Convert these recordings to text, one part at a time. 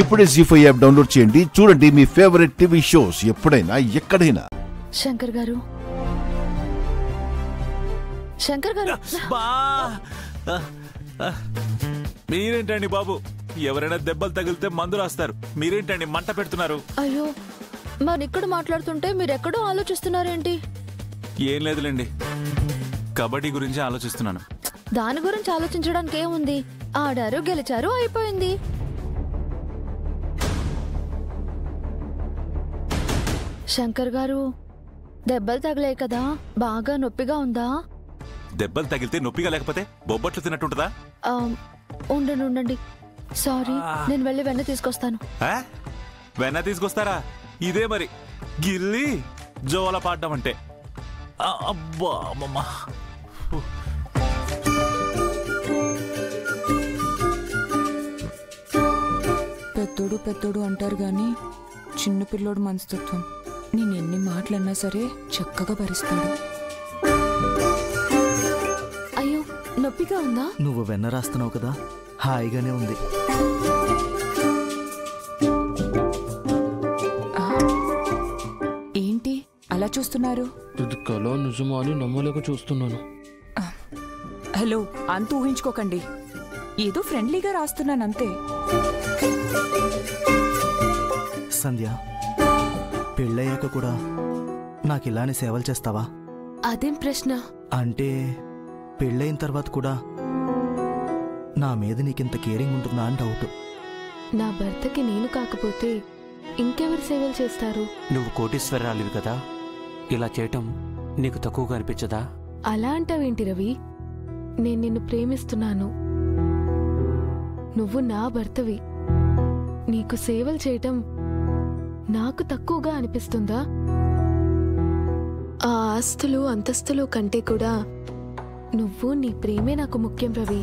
ఇప్పుడే జీ5 app download చేయండి. చూడండి మీ ఫేవరెట్ టీవీ షోస్ ఎప్పుడైనా ఎక్కడైనా. శంకర్ గారు, శంకర్ గారు, మీరేంటండి బాబు, ఎవరైనా దెబ్బలు తగిలితే మందు రాస్తారు, మీరేంటండి మంట పెడుతున్నారు? అయ్యో, మరి ఇక్కడ మాట్లాడుతుంటే మీరెక్కడో ఆలోచిస్తున్నారేంటి? ఏం లేదులేండి, కబడ్డీ గురించి ఆలోచిస్తున్నాను. దాని గురించి ఆలోచించడానికి ఏముంది? ఆడారు, గెలిచారు, అయిపోయింది. శంకర్ గారు, దెబ్బలు తగిలాయి కదా, బాగా నొప్పిగా ఉందా? దెబ్బలు తగిలితే నొప్పిగా లేకపోతే బొబ్బట్లు తిన్నట్టుంటదా? ఉండండి, సారీ, నేను వెళ్ళి వెన్న తీసుకొస్తాను. వెన్న తీసుకొస్తారా? ఇదే మరి గిల్లి జోల పాడడం అంటే. అబ్బా అమ్మమ్మ, పెద్దోడు పెద్దోడు అంటారు గాని చిన్నపిల్లోడు మనస్తత్వం. నేనెన్ని మాటలన్నా సరే చక్కగా భరిస్తాడు. అయ్యో, నొప్పిగా ఉందా? నువ్వు వెన్న రాస్తున్నావు కదా, హాయిగానే ఉంది. ఏంటి అలా చూస్తున్నారు? ఇది కళ నిజమా అని నమ్మలేక చూస్తున్నాను. హలో, అంత ఊహించుకోకండి, ఏదో ఫ్రెండ్లీగా రాస్తున్నానంతే. సంధ్య, పెళ్ళయ్యాక కూడా నాకు ఇలానే సేవలు చేస్తావా? అదేం ప్రశ్న? అంటే పెళ్ళయిన తర్వాత కూడా నా మీద నీకింత కేరింగ్ ఉంటుందా అని డౌట్. నా భర్తకి నేను కాకపోతే ఇంకెవరు సేవలు చేస్తారు? నువ్వు కోటీశ్వరరాలివి కదా, ఇలా చేయటం నీకు తక్కువగా అనిపించదా? అలా అంటావేంటి రవి? నేను నిన్ను ప్రేమిస్తున్నాను, నువ్వు నా భర్తవి. నీకు సేవలు చేయటం నాకు తక్కువగా అనిపిస్తుందా? ఆ ఆస్తులు అంతస్తులు కంటే కూడా నువ్వు, నీ ప్రేమే నాకు ముఖ్యం రవి.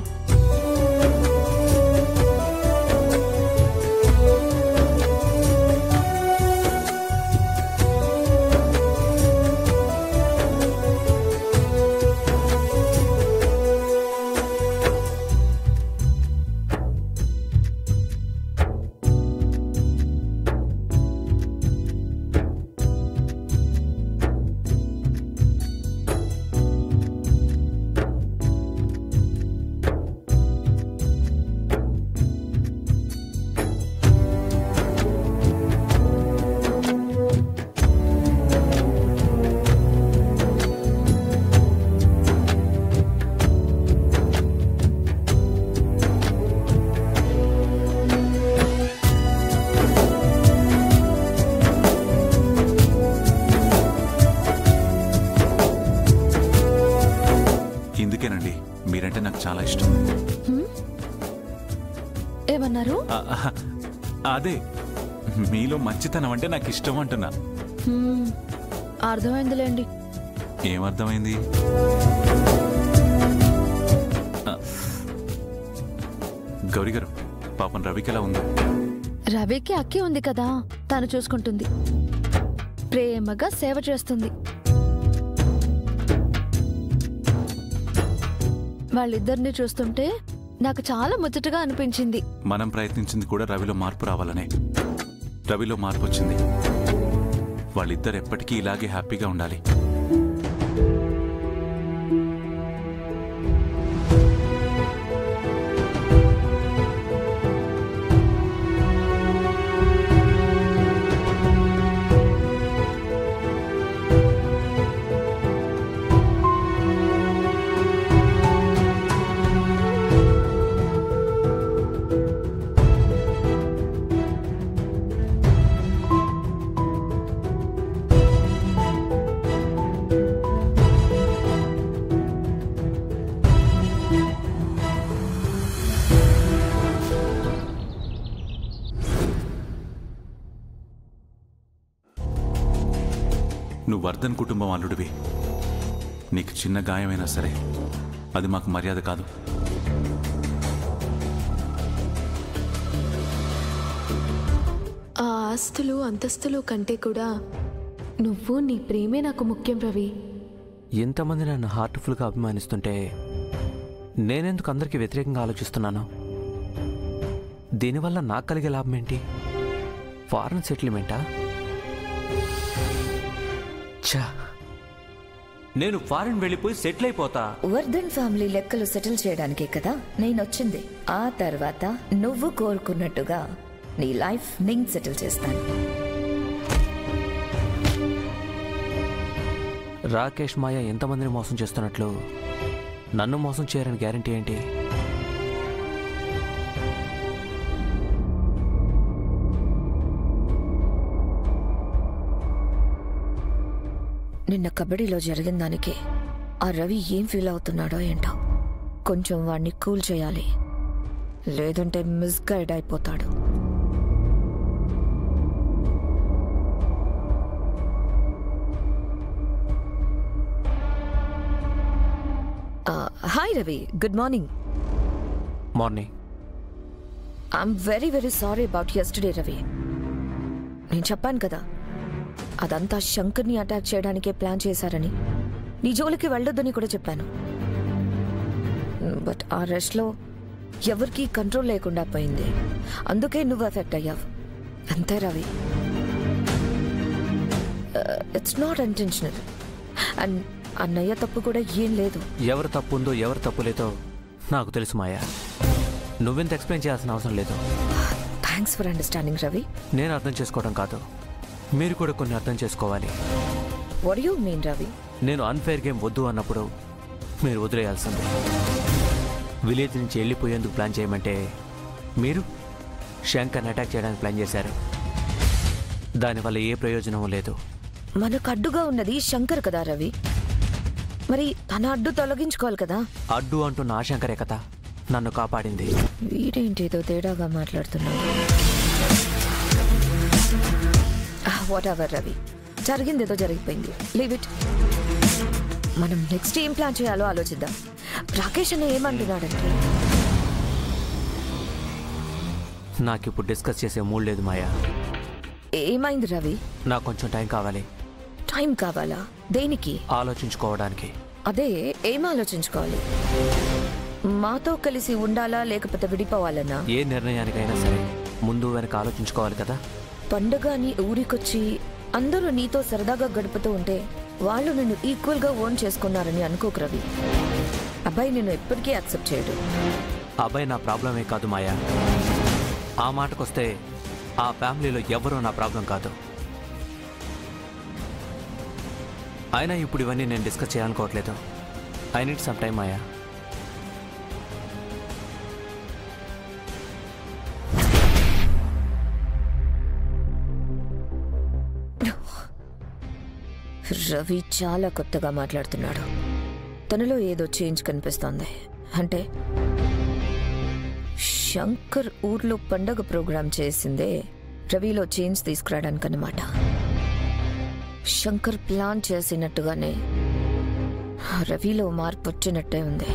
ఇందుకేనండి మీరంటే నాకు చాలా ఇష్టం. ఏమన్నారు? అదే, మీలో మంచితనం అంటే నాకు ఇష్టం అంటున్నా. అర్థమైందిలేండి. ఏమర్థమైంది? గౌరీ గారు, పాపం రవికి ఎలా ఉంది? రవికి అక్కి ఉంది కదా, తను చూసుకుంటుంది, ప్రేమగా సేవ చేస్తుంది. వాళ్ళిద్దరిని చూస్తుంటే నాకు చాలా ముచ్చటగా అనిపించింది. మనం ప్రయత్నించింది కూడా రవిలో మార్పు రావాలనే. రవిలో మార్పు వచ్చింది. వాళ్ళిద్దరు ఎప్పటికీ ఇలాగే హ్యాపీగా ఉండాలి. నువ్వు వర్ధన్ కుటుంబం అల్లుడివి. నీకు చిన్న గాయమైనా సరే అది మాకు మర్యాద కాదు. ఆ ఆస్తులు అంతస్తులు కంటే కూడా నువ్వు, నీ ప్రేమే నాకు ముఖ్యం రవి. ఎంతమంది నన్ను హార్ట్ఫుల్గా అభిమానిస్తుంటే నేనెందుకు అందరికీ వ్యతిరేకంగా ఆలోచిస్తున్నాను? దీనివల్ల నాకు కలిగే లాభం ఏంటి? ఫారెన్ సెటిల్మెంటా? ఛా, నేను ఫారెన్ వెళ్ళిపోయి సెటిల్ అయిపోతా. వర్ధన్ ఫ్యామిలీ లెక్కలు సెటిల్ చేయడానికే కదా నేను వచ్చింది. ఆ తర్వాత నువ్వు కోరుకున్నట్టుగా నీ లైఫ్ నేను సెటిల్ చేస్తాను. రాకేష్ మాయ ఎంతమందిని మోసం చేస్తున్నట్లు నన్ను మోసం చేయరని గ్యారంటీ ఏంటి? నిన్న కబడ్డీలో జరిగిన దానికి ఆ రవి ఏం ఫీల్ అవుతున్నాడో ఏంటో. కొంచెం వాడిని కూల్ చేయాలి, లేదంటే మిస్గైడ్ అయిపోతాడు. Hi Ravi, good morning. Morning. I'm very very sorry about yesterday Ravi. నేను చెప్పాను కదా, అదంతా శంకర్ని అటాక్ చేయడానికే ప్లాన్ చేశారని. నీ జోలికి వెళ్ళొద్దని కూడా చెప్పాను. బట్ ఆ రష్లో ఎవరికీ కంట్రోల్ లేకుండా పోయింది. అందుకే నువ్వు ఎఫెక్ట్ అయ్యావు. అంతే Ravi, it's not intentional. And అన్నయ్య తప్పు కూడా ఏం లేదు. ఎవరు తప్పు ఉందో ఎవరు తప్పు లేదో నాకు తెలుసు మాయా. నువ్వెంత ఎక్స్ప్లెయిన్ చేయాల్సిన అవసరం లేదు. Thanks for understanding Ravi. నేను అర్థం చేసుకోవడం కాదు, మీరు కూడా కొన్ని అర్థం చేసుకోవాలి. What do you mean Ravi? నేను అన్ఫేర్ గేమ్ వద్దు అన్నప్పుడు మీరు వదిలేయాల్సిందే. విలేజ్ నుంచి వెళ్ళిపోయేందుకు ప్లాన్ చేయమంటే మీరు శంకర్ని అటాక్ చేయడానికి ప్లాన్ చేశారు. దానివల్ల ఏ ప్రయోజనం లేదు. మనకు అడ్డుగా ఉన్నది శంకర్ కదా రవి, మరి తన అడ్డు తొలగించుకోవాలి కదా. అడ్డు అంటూ నా శంకరే కదా నన్ను కాపాడింది. వీడేంటేదో తేడాగా మాట్లాడుతున్నాడు. వాట్ ఎవర్ రవి, జరిగిందేదో జరిగిపోయింది. Leave it. మనం నెక్స్ట్ ఏం ప్లాన్ చేయాలో ఆలోచిద్దాం. రాకేష్ అన్న ఏమంటున్నాడంటే, నాకు ఇప్పుడు డిస్కస్ చేసే మూడ్ లేదు మాయా. ఏమైంది రవి? నాకు కొంచెం టైం కావాలి. టైం కావాలా? దేనికి? ఆలోచించుకోవడానికి. అదే, ఏం ఆలోచించుకోవాలి? మాతో కలిసి ఉండాలా లేకపోతే విడిపోవాలన్నా? ఏ నిర్ణయానికైనా సరే ముందు వెనక ఆలోచించుకోవాలి కదా. పండుగ నీ ఊరికొచ్చి అందరూ నీతో సరదాగా గడుపుతూ ఉంటే వాళ్ళు నిన్ను ఈక్వల్ గా ఓన్ చేసుకున్నారని అనుకోకు రవి. అబ్బాయి నిన్ను ఎప్పటికీ యాక్సెప్ట్ చేయడు. అబ్బాయి నా ప్రాబ్లమే కాదు మాయా. ఆ మాటకొస్తే ఆ ఫ్యామిలీలో ఎవరూ నా ప్రాబ్లం కాదు. అయినా ఇప్పుడు ఇవన్నీ నేను డిస్కస్ చేయాలనుకోవట్లేదు. ఐ నీడ్ సమ్ టైం మాయా. రవి చాలా కొత్తగా మాట్లాడుతున్నాడు. తనలో ఏదో చేంజ్ కనిపిస్తోంది. అంటే శంకర్ ఊర్లో పండగ ప్రోగ్రాం చేసిందే రవిలో చేంజ్ తీసుకురావడానికన్నమాట. శంకర్ ప్లాన్ చేసినట్టుగానే రవిలో మార్పు వచ్చినట్టే ఉంది.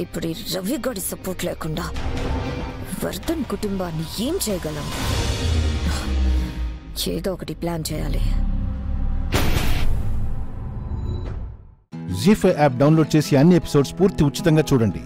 ఇప్పుడు ఈ రవి గడి సపోర్ట్ లేకుండా వర్ధన్ కుటుంబాన్ని ఏం చేయగలం? ఏదో ఒకటి ప్లాన్ చేయాలి. జీ5 యాప్ డౌన్లోడ్ చేసి అన్ని ఎపిసోడ్స్ పూర్తి ఉచితంగా చూడండి.